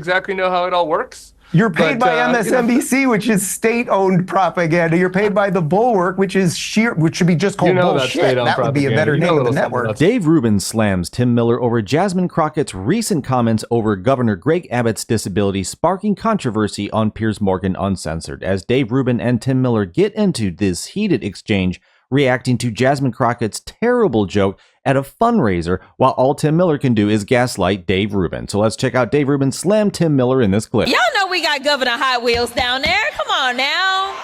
exactly know how it all works. You're paid by MSNBC, which is state-owned propaganda. You're paid by the Bulwark, which should be just called bullshit. That would be a better name of the network. Dave Rubin slams Tim Miller over Jasmine Crockett's recent comments over Governor Greg Abbott's disability, sparking controversy on Piers Morgan Uncensored. As Dave Rubin and Tim Miller get into this heated exchange, reacting to Jasmine Crockett's terrible joke at a fundraiser, while all Tim Miller can do is gaslight Dave Rubin. So let's check out Dave Rubin slam Tim Miller in this clip. Y'all know we got Governor Hot Wheels down there. Come on now.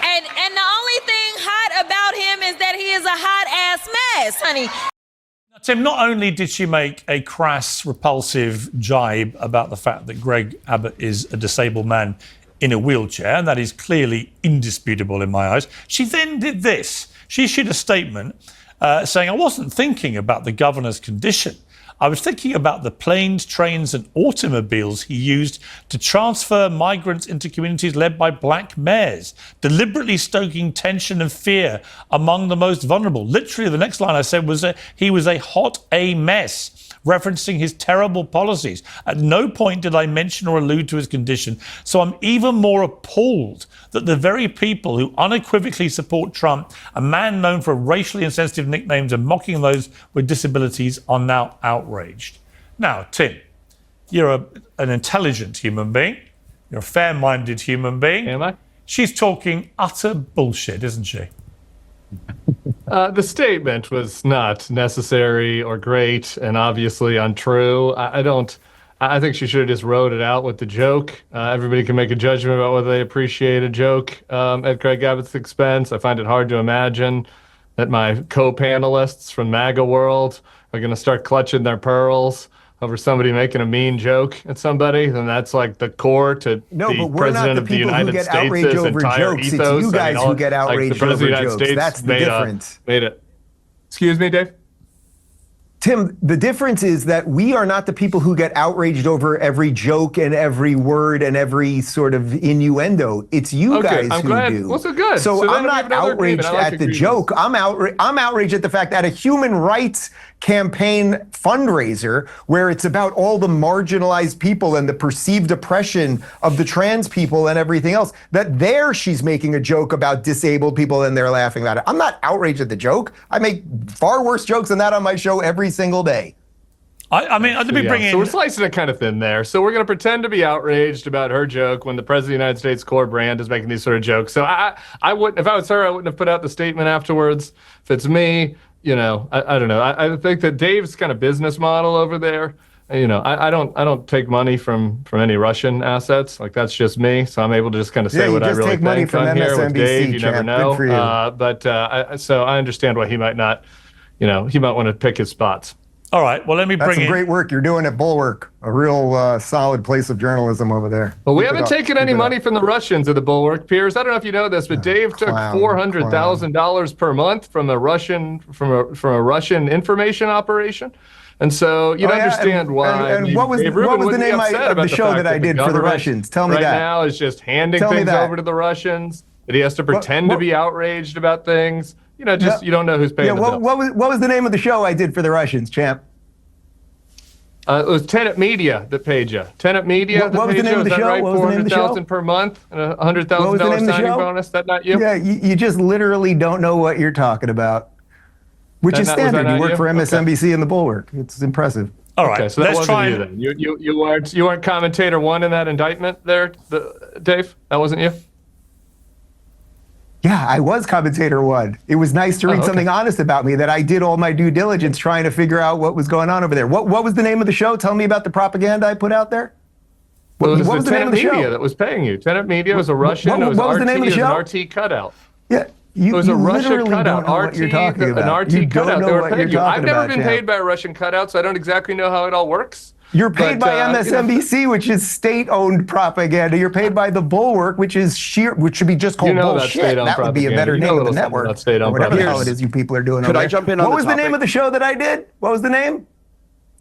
And the only thing hot about him is that he is a hot-ass mess, honey. Tim, not only did she make a crass, repulsive jibe about the fact that Greg Abbott is a disabled man in a wheelchair, and that is clearly indisputable in my eyes, she then did this. She issued a statement saying, I wasn't thinking about the governor's condition. I was thinking about the planes, trains and automobiles he used to transfer migrants into communities led by black mayors, deliberately stoking tension and fear among the most vulnerable. Literally, the next line I said was he was a hot A mess, referencing his terrible policies. At no point did I mention or allude to his condition. So I'm even more appalled that the very people who unequivocally support Trump, a man known for racially insensitive nicknames and mocking those with disabilities, are now outraged. Now, Tim, you're an intelligent human being. You're a fair-minded human being. Am I? She's talking utter bullshit, isn't she? The statement was not necessary or great and obviously untrue. I think she should have just wrote it out with the joke. Everybody can make a judgment about whether they appreciate a joke at Greg Abbott's expense. I find it hard to imagine that my co-panelists from MAGA world are going to start clutching their pearls over somebody making a mean joke at somebody. Then that's like the core to the president of the United States' entire ethos. It's you guys who get outraged over jokes. That's the difference. Excuse me, Dave? Tim, the difference is that we are not the people who get outraged over every joke and every word and every sort of innuendo. It's you guys who do. Well, so good. So I'm not outraged at the joke. I'm outraged at the fact that a human rights campaign fundraiser where it's about all the marginalized people and the perceived oppression of the trans people and everything else, that there she's making a joke about disabled people and they're laughing about it. I'm not outraged at the joke. I make far worse jokes than that on my show every single day. I mean, let me bring in... So we're slicing it kind of thin there. So we're going to pretend to be outraged about her joke when the president of the United States core brand is making these sort of jokes. So I wouldn't, if I was her, I wouldn't have put out the statement afterwards. If it's me, you know, I don't know. I think that Dave's kind of business model over there, you know, I don't take money from any Russian assets. Like, that's just me. So I'm able to just kind of say what I really think on here with Dave. You never know. So I understand why he might not, you know, he might want to pick his spots. All right, well, let me bring in... That's some great work you're doing at Bulwark, a real solid place of journalism over there. Well, we haven't taken any money from the Russians at the Bulwark, Piers. I don't know if you know this, but Dave took $400,000 per month from a Russian information operation. And so you'd understand why. And what was the name of the show that I did for the Russians? Tell me that. Right now is just handing things over to the Russians, that he has to pretend to be outraged about things. You know, just you don't know who's paying the bill. What was the name of the show I did for the Russians, champ? It was Tenet Media that paid you. Tenet Media. What was the name of the show? Right? $400,000 per month and a $100,000 signing bonus. That not you? Yeah, you just literally don't know what you're talking about, which is standard. You work for MSNBC and the Bulwark. It's impressive. All right, so that wasn't you then. You weren't commentator one in that indictment there, Dave? That wasn't you? Yeah, I was commentator one. It was nice to read something honest about me, that I did all my due diligence trying to figure out what was going on over there. What was the name of the show? Tell me about the propaganda I put out there. What was the name of the show? Media that was paying you. Tenet Media was a Russian. What was the name of the show? It was an RT cutout. Yeah. It was a Russian cutout. RT, an RT cutout. They were paying you. I've never been paid by a Russian cutout, so I don't exactly know how it all works. You're paid by MSNBC, which is state-owned propaganda. You're paid by the Bulwark, which should be just called bullshit. That would be a better name of the network. Whatever the hell it is you people are doing over there. Could I jump in on What was the name of the show that I did? What was the name?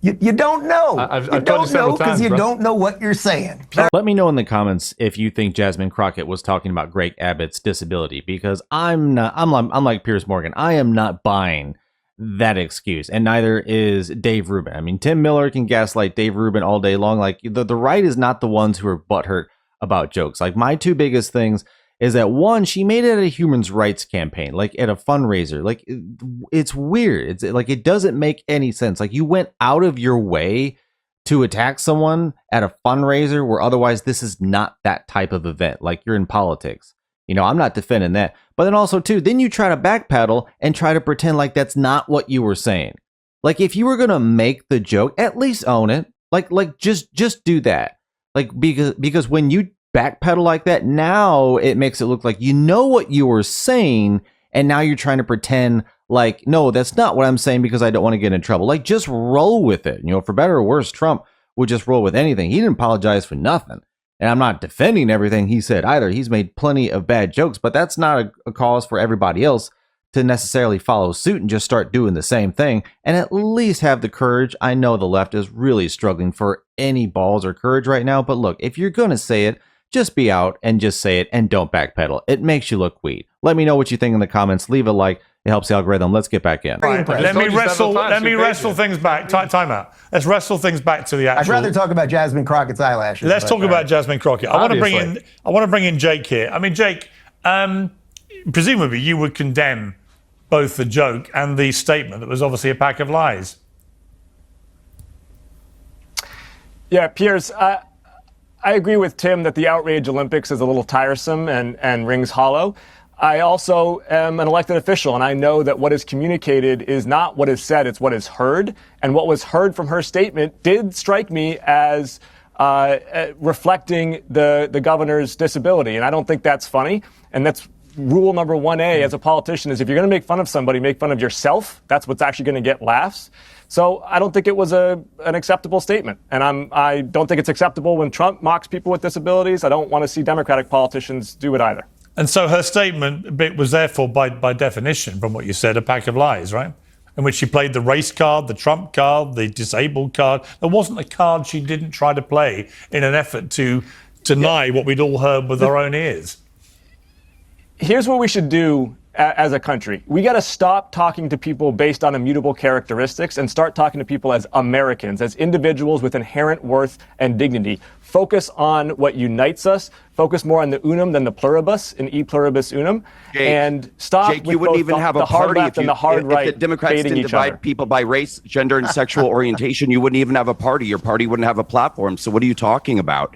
You don't know. You don't know because you don't know what you're saying. Let me know in the comments if you think Jasmine Crockett was talking about Greg Abbott's disability, because I'm like Piers Morgan. I am not buying that excuse, and neither is Dave Rubin. I mean, Tim Miller can gaslight Dave Rubin all day long. Like, the right is not the ones who are butthurt about jokes. Like, my two biggest things is that, one, she made it at a human rights campaign, like at a fundraiser. Like, it's weird. It's like, it doesn't make any sense. Like, you went out of your way to attack someone at a fundraiser where otherwise this is not that type of event. Like, you're in politics. You know, I'm not defending that. But then also, too, then you try to backpedal and try to pretend like that's not what you were saying. Like, if you were going to make the joke, at least own it. Like just do that. Like, because when you backpedal like that, now it makes it look like you know what you were saying, and now you're trying to pretend like, no, that's not what I'm saying because I don't want to get in trouble. Like, just roll with it. You know, for better or worse, Trump would just roll with anything. He didn't apologize for nothing. And I'm not defending everything he said either. He's made plenty of bad jokes, but that's not a cause for everybody else to necessarily follow suit and just start doing the same thing, and at least have the courage. I know the left is really struggling for any balls or courage right now, but look, if you're going to say it, just be out and just say it and don't backpedal. It makes you look weak. Let me know what you think in the comments. Leave a like. It helps the algorithm. Let's get back in. Right. Let me wrestle things back. Time out. Let's wrestle things back to the actual. I'd rather talk about Jasmine Crockett's eyelashes. Let's talk about Jasmine Crockett. I want to bring in Jake here. I mean, Jake, presumably you would condemn both the joke and the statement that was obviously a pack of lies. Yeah, Piers, I agree with Tim that the outrage Olympics is a little tiresome and rings hollow. I also am an elected official, and I know that what is communicated is not what is said, it's what is heard. And what was heard from her statement did strike me as reflecting the governor's disability. And I don't think that's funny. And that's rule number 1A as a politician is if you're going to make fun of somebody, make fun of yourself. That's what's actually going to get laughs. So I don't think it was an acceptable statement. And I don't think it's acceptable when Trump mocks people with disabilities. I don't want to see Democratic politicians do it either. And so her statement bit was therefore, by definition, from what you said, a pack of lies, right? In which she played the race card, the Trump card, the disabled card. There wasn't a card she didn't try to play in an effort to deny what we'd all heard with our own ears. Here's what we should do as a country. We got to stop talking to people based on immutable characteristics and start talking to people as Americans, as individuals with inherent worth and dignity. Focus on what unites us. Focus more on the unum than the pluribus, in e pluribus unum. Jake, and stop Jake, with you wouldn't both even have a the hard party left and the hard right if the Democrats hating didn't each divide other. people by race, gender, and sexual orientation. You wouldn't even have a party. Your party wouldn't have a platform. So what are you talking about?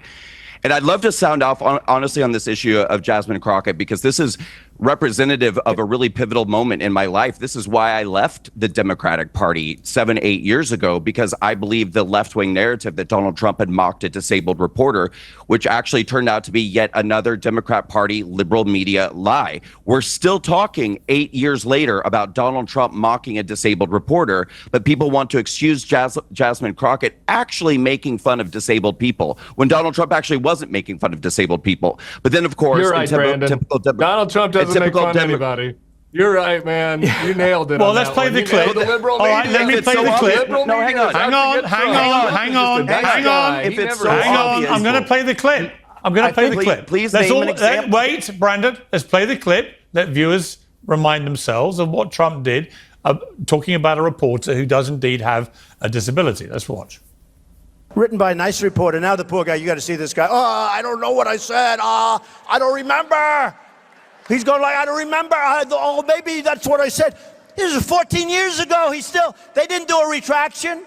And I'd love to sound off, honestly, on this issue of Jasmine Crockett, because this is representative of a really pivotal moment in my life. This is why I left the Democratic Party 7-8 years ago, because I believed the left-wing narrative that Donald Trump had mocked a disabled reporter, which actually turned out to be yet another Democrat Party liberal media lie. We're still talking 8 years later about Donald Trump mocking a disabled reporter, but people want to excuse Jasmine Crockett actually making fun of disabled people when Donald Trump actually wasn't making fun of disabled people. But then, of course, you're right, Brandon. Donald Trump doesn't make fun of anybody. You're right, man. You nailed it. Well, let's play the clip. All right, let me play the clip. No, hang on. Hang on. I'm going to play the clip. Please name an example. Wait, Brandon. Let's play the clip. Let viewers remind themselves of what Trump did, talking about a reporter who does indeed have a disability. Let's watch. Written by a nice reporter. Now the poor guy, you got to see this guy. Oh, I don't know what I said. I don't remember. He's going like, I don't remember. Oh, maybe that's what I said. This is 14 years ago. They didn't do a retraction.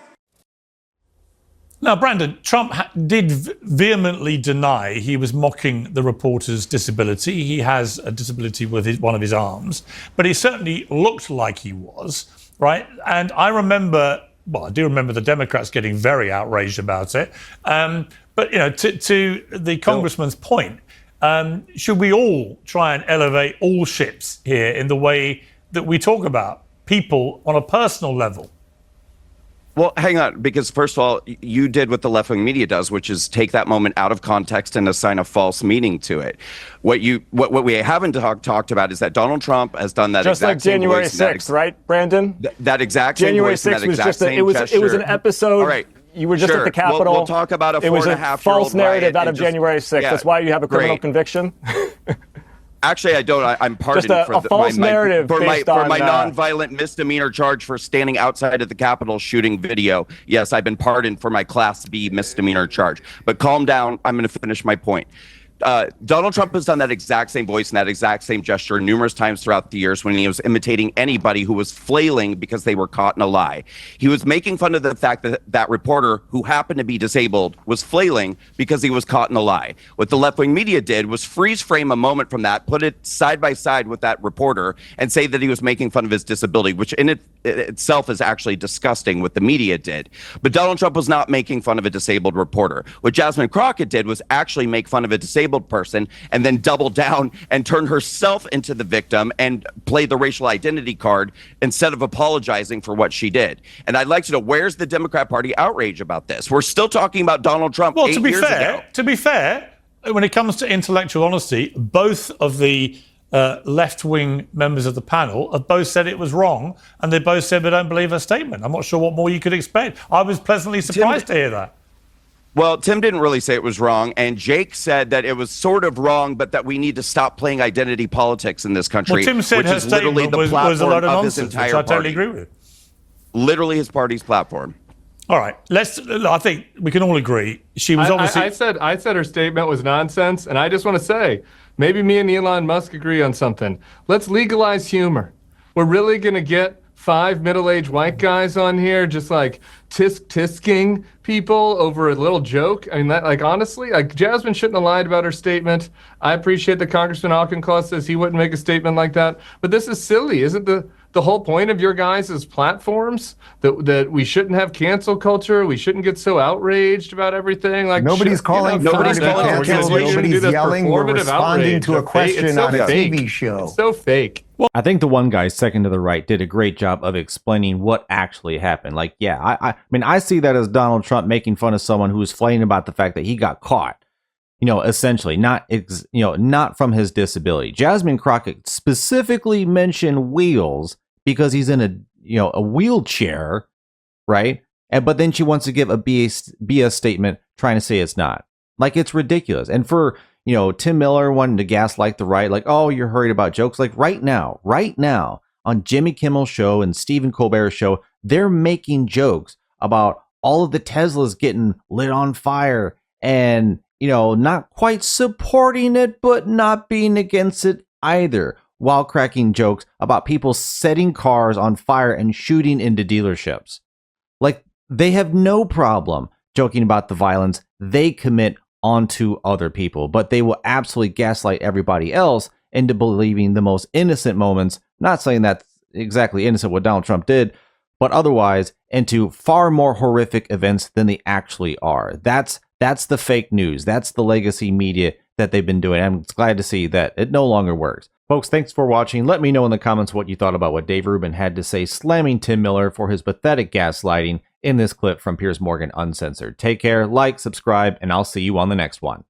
Now, Brandon, Trump did vehemently deny he was mocking the reporter's disability. He has a disability with one of his arms, but he certainly looked like he was, right? And I remember, well, I do remember the Democrats getting very outraged about it. But, you know, to the congressman's point, should we all try and elevate all ships here in the way that we talk about people on a personal level? Well, hang on, because first of all, you did what the left-wing media does, which is take that moment out of context and assign a false meaning to it. What we haven't talked about is that Donald Trump has done that just exact like January 6th, right, Brandon? That exact January same voice 6th was exact just it was an episode. All right. You were just sure. at the Capitol. We'll talk about a 4.5-year-old false narrative out of just, January 6th. Yeah, that's why you have a criminal great. conviction. Actually, I don't. I'm pardoned Just for a false narrative for based my on, nonviolent misdemeanor charge for standing outside of the Capitol shooting video. Yes, I've been pardoned for my Class B misdemeanor charge. But calm down. I'm going to finish my point. Donald Trump has done that exact same voice and that exact same gesture numerous times throughout the years when he was imitating anybody who was flailing because they were caught in a lie. He was making fun of the fact that that reporter who happened to be disabled was flailing because he was caught in a lie. What the left-wing media did was freeze frame a moment from that, put it side by side with that reporter, and say that he was making fun of his disability, which in itself is actually disgusting what the media did. But Donald Trump was not making fun of a disabled reporter. What Jasmine Crockett did was actually make fun of a disabled person and then double down and turn herself into the victim and play the racial identity card instead of apologizing for what she did. And I'd like to know, where's the Democrat Party outrage about this? We're still talking about Donald Trump 8 years ago. To be fair, when it comes to intellectual honesty, both of the left-wing members of the panel have both said it was wrong, and they both said they don't believe her statement. I'm not sure what more you could expect. I was pleasantly surprised to hear that. Well, Tim didn't really say it was wrong, and Jake said that it was sort of wrong, but that we need to stop playing identity politics in this country. Well, Tim said which her is literally statement the was a platform load of of his nonsense, entire which I totally party. agree with. Literally his party's platform. All right, I think we can all agree she was obviously. I said her statement was nonsense, and I just want to say, maybe me and Elon Musk agree on something. Let's legalize humor. We're really gonna get 5 middle-aged white guys on here just like tisking people over a little joke. I mean, that, like, honestly, like, Jasmine shouldn't have lied about her statement. I appreciate that Congressman Auchincloss says he wouldn't make a statement like that, but this is silly. Isn't the whole point of your guys' platforms that we shouldn't have cancel culture? We shouldn't get so outraged about everything. Like, nobody's calling nobody's for calling cancel. for cancellation. Nobody's yelling. We're responding to a question on a TV show. It's so fake. I think the one guy second to the right did a great job of explaining what actually happened. Like, yeah, I mean, I see that as Donald Trump making fun of someone who was flailing about the fact that he got caught. You know, essentially, not from his disability. Jasmine Crockett specifically mentioned wheels because he's in a wheelchair, right? But then she wants to give a BS statement trying to say it's not. Like, it's ridiculous. And for Tim Miller wanting to gaslight the right, like, oh, you're hurried about jokes. Like, right now on Jimmy Kimmel's show and Stephen Colbert's show, they're making jokes about all of the Teslas getting lit on fire and, not quite supporting it, but not being against it either, while cracking jokes about people setting cars on fire and shooting into dealerships. Like, they have no problem joking about the violence they commit onto other people, but they will absolutely gaslight everybody else into believing the most innocent moments, not saying that's exactly innocent what Donald Trump did, but otherwise into far more horrific events than they actually are. That's the fake news. That's the legacy media that they've been doing. I'm glad to see that it no longer works. Folks, thanks for watching. Let me know in the comments what you thought about what Dave Rubin had to say, slamming Tim Miller for his pathetic gaslighting in this clip from Piers Morgan Uncensored. Take care, like, subscribe, and I'll see you on the next one.